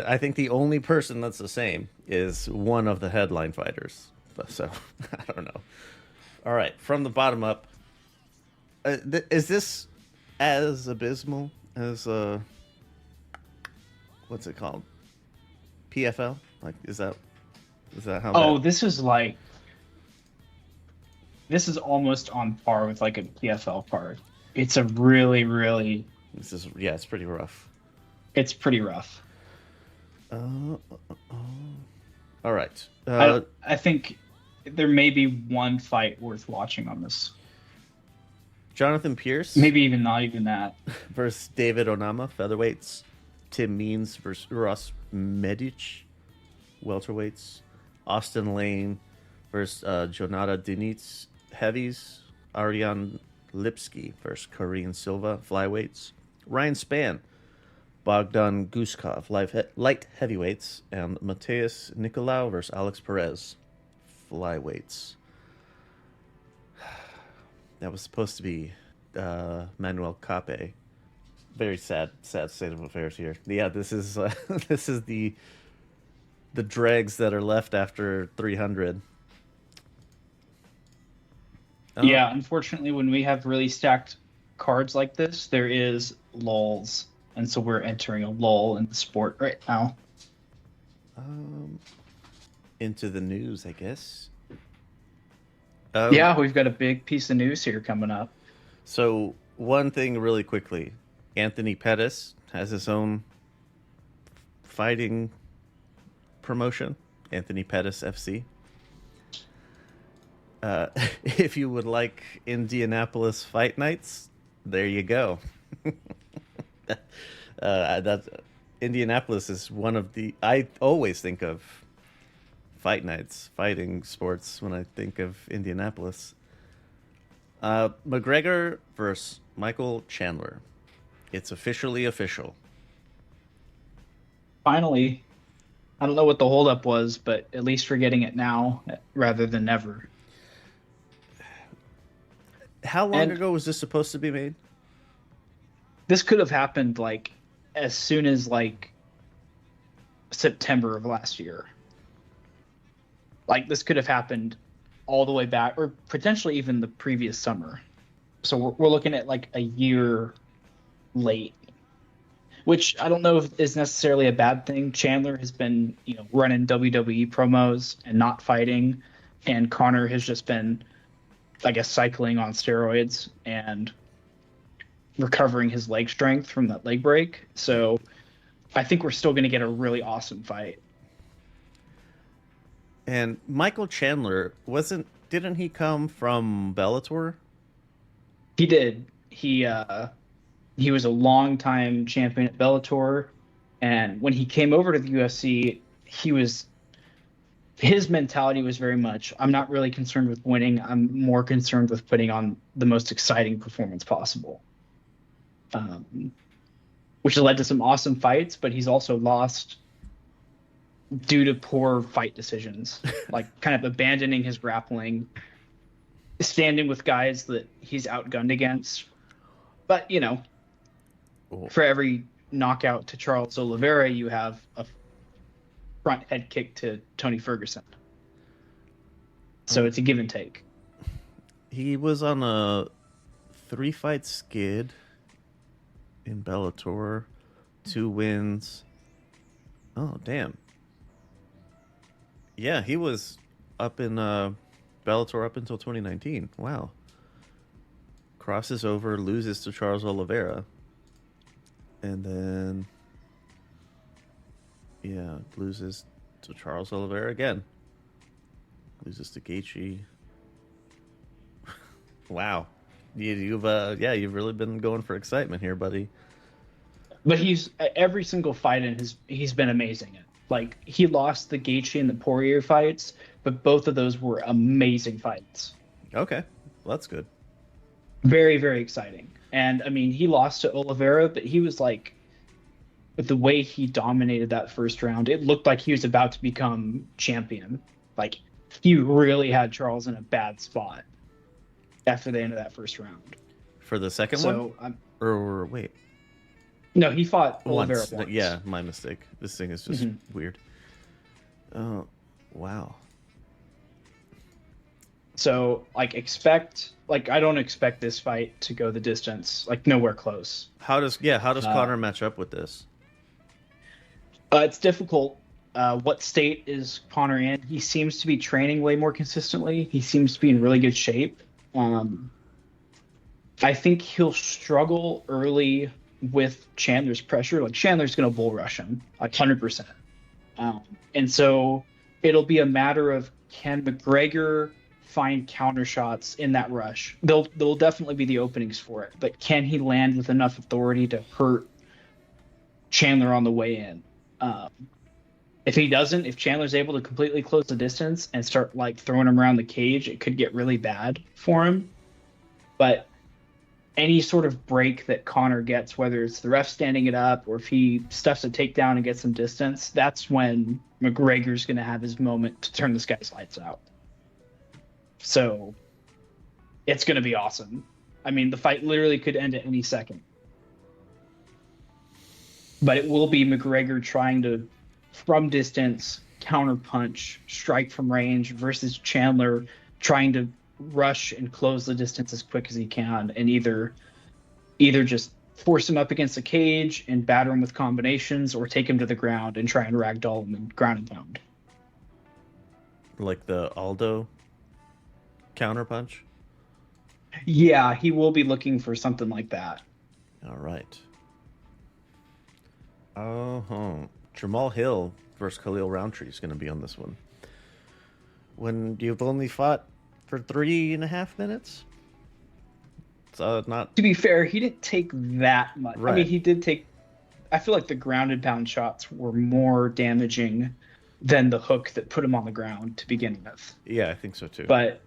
I think the only person that's the same is one of the headline fighters. So, I don't know. All right, from the bottom up, is this as abysmal as, what's it called? PFL? Like, is that how bad? This is almost on par with like a PFL card. It's a really, really... it's pretty rough. It's pretty rough. All right. I think there may be one fight worth watching on this. Jonathan Pierce. Maybe even not even that. Versus David Onama, featherweights. Tim Means versus Uros Medic, welterweights. Austin Lane versus Jonata Dinitz, heavies. Ariane Lipsky versus Korean Silva, flyweights. Ryan Spann, Bogdan Guskov, light heavyweights, and Mateus Nicolau versus Alex Perez, flyweights. That was supposed to be Manuel Cape. Very sad state of affairs here. Yeah, this is this is the dregs that are left after 300. Yeah, unfortunately, when we have really stacked cards like this, there is lulls, and so we're entering a lull in the sport right now. Into the news, I guess. Yeah, we've got a big piece of news here coming up. So one thing really quickly, Anthony Pettis has his own fighting promotion, Anthony Pettis FC. If you would like Indianapolis Fight Nights, there you go. Indianapolis is one of the... I always think of fight nights, fighting sports when I think of Indianapolis. McGregor versus Michael Chandler. It's officially official. Finally. I don't know what the holdup was, but at least we're getting it now rather than never. How long And ago was this supposed to be made? this could have happened like as soon as like September of last year. Like this could have happened all the way back, or potentially even the previous summer. So we're looking at like a year late, which I don't know if is necessarily a bad thing. Chandler has been, running WWE promos and not fighting, and Connor has just been, I guess, cycling on steroids and recovering his leg strength from that leg break. So I think we're still going to get a really awesome fight. And Michael Chandler didn't he come from Bellator? He did. He was a longtime champion at Bellator, and when he came over to the UFC, his mentality was very much, I'm not really concerned with winning. I'm more concerned with putting on the most exciting performance possible. Which has led to some awesome fights, but he's also lost due to poor fight decisions, like kind of abandoning his grappling, standing with guys that he's outgunned against. But, for every knockout to Charles Oliveira, you have a front head kick to Tony Ferguson. So it's a give and take. He was on a 3-fight skid in Bellator, 2 wins. Oh, damn. Yeah, he was up in Bellator up until 2019. Wow. Crosses over, loses to Charles Oliveira. And then, loses to Charles Oliveira again. Loses to Gaethje. Wow. You've really been going for excitement here, buddy. But he's every single fight he's been amazing at. Like he lost the Gaethje and the Poirier fights, but both of those were amazing fights. Okay, well, that's good. Very, very exciting. And I mean, he lost to Oliveira, but he was like, with the way he dominated that first round, it looked like he was about to become champion. Like he really had Charles in a bad spot after the end of that first round. For the second one? Or wait. No, he fought Oliveira once. Yeah, my mistake. This thing is just weird. Oh, wow. So, I don't expect this fight to go the distance, like nowhere close. How does Connor match up with this? It's difficult. What state is Connor in? He seems to be training way more consistently. He seems to be in really good shape. I think he'll struggle early with Chandler's pressure. Like Chandler's going to bull rush him, like 100%. And so it'll be a matter of, can McGregor find counter shots in that rush? There'll definitely be the openings for it, but can he land with enough authority to hurt Chandler on the way in? If he doesn't, if Chandler's able to completely close the distance and start like throwing him around the cage, it could get really bad for him. But any sort of break that Connor gets, whether it's the ref standing it up or if he stuffs a takedown and gets some distance, that's when McGregor's going to have his moment to turn this guy's lights out. So it's going to be awesome. I mean, the fight literally could end at any second. But it will be McGregor trying to, from distance, counter punch, strike from range versus Chandler trying to rush and close the distance as quick as he can and either just force him up against the cage and batter him with combinations or take him to the ground and try and ragdoll him and ground and pound. Like the Aldo counterpunch? Yeah, he will be looking for something like that. All right. Jamal Hill versus Khalil Roundtree is going to be on this one. When you've only fought for 3.5 minutes? So not... To be fair, he didn't take that much. Right. I mean, he did take... I feel like the ground and pound shots were more damaging than the hook that put him on the ground to begin with. Yeah, I think so too. But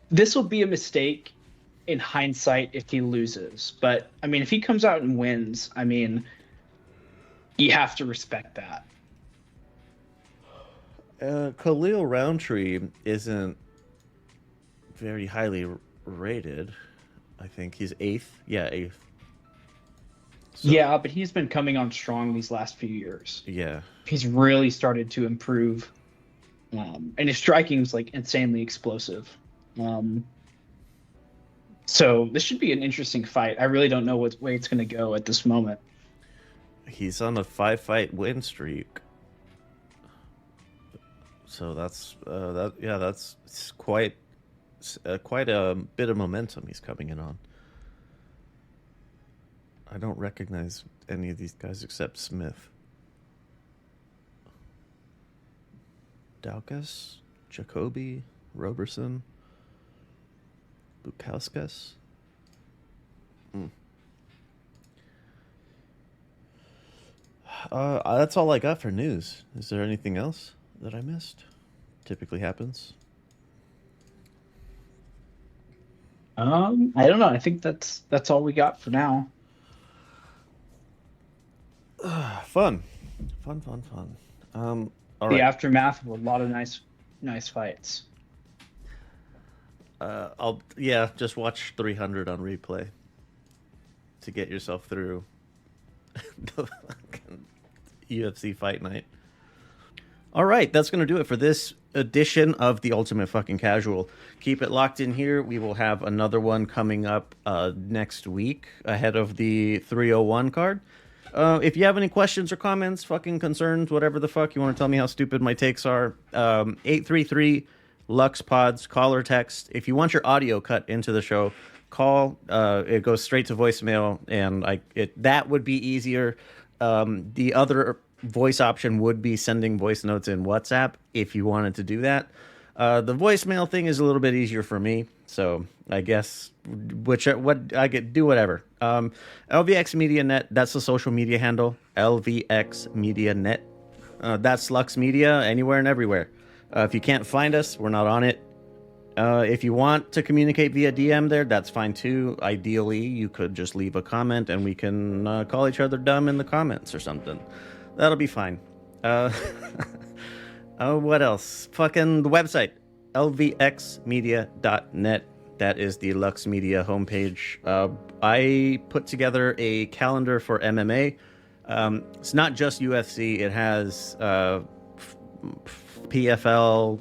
this will be a mistake in hindsight if he loses. But, I mean, if he comes out and wins, I mean, You have to respect that. Khalil Roundtree isn't very highly rated. I think he's 8th. Yeah, 8th. So, Yeah, but he's been coming on strong these last few years. yeah. He's really started to improve, and his striking is like insanely explosive. Um, so this should be an interesting fight. I really don't know what way it's going to go at this moment. He's on a 5-fight win streak. So that's that's quite a bit of momentum he's coming in on. I don't recognize any of these guys except Smith. Daukas, Jacoby, Roberson, Bukauskas. That's all I got for news. Is there anything else that I missed? Typically happens. I don't know. I think that's all we got for now. Fun. All The right. aftermath of a lot of nice fights. Just watch 300 on replay to get yourself through the fucking UFC fight night. All right, that's going to do it for this edition of the Ultimate Fucking Casual. Keep it locked in here. We will have another one coming up next week ahead of the 301 card. If you have any questions or comments, fucking concerns, whatever the fuck, you want to tell me how stupid my takes are, 833 Lux Pods, call or text. If you want your audio cut into the show, call. It goes straight to voicemail, and that would be easier. The other voice option would be sending voice notes in WhatsApp if you wanted to do that. The voicemail thing is a little bit easier for me, so I guess do whatever. LVX Media Net, that's the social media handle. LVX Media Net. That's Lux Media anywhere and everywhere. If you can't find us, we're not on it. If you want to communicate via DM there, that's fine too. Ideally, you could just leave a comment and we can call each other dumb in the comments or something. That'll be fine. What else? Fucking the website, lvxmedia.net. That is the Lux Media homepage. I put together a calendar for MMA. It's not just UFC. It has PFL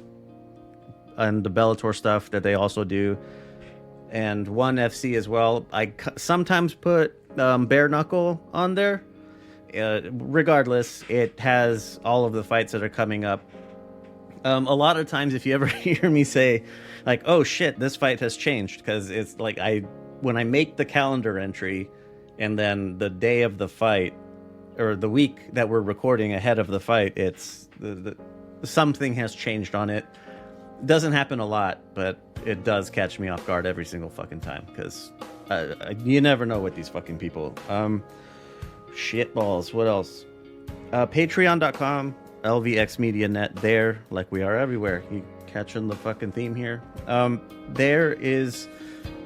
and the Bellator stuff that they also do, and ONE FC as well. I sometimes put bare knuckle on there. Regardless, it has all of the fights that are coming up. A lot of times, if you ever hear me say, like, oh shit, this fight has changed, because it's like when I make the calendar entry and then the day of the fight, or the week that we're recording ahead of the fight, it's something has changed on it. Doesn't happen a lot, but it does catch me off guard every single fucking time, because you never know with these fucking people. Shitballs. What else? Patreon.com, LVX Media Net. There, like we are everywhere. You catching the fucking theme here? There is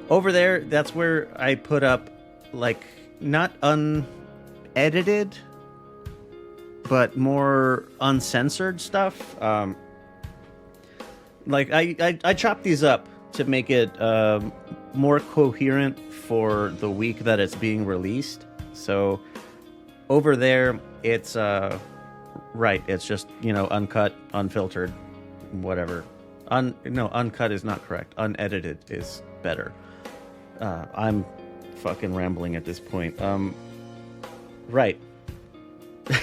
over there. That's where I put up, like, not unedited, but more uncensored stuff. Like I chopped these up to make it more coherent for the week that it's being released. So over there, it's right. It's just, uncut, unfiltered, whatever. Uncut is not correct. Unedited is better. I'm fucking rambling at this point. Right.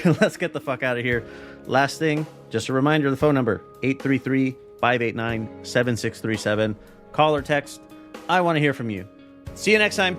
Let's get the fuck out of here. Last thing, just a reminder, the phone number, 833-589-7637. Call or text. I want to hear from you. See you next time.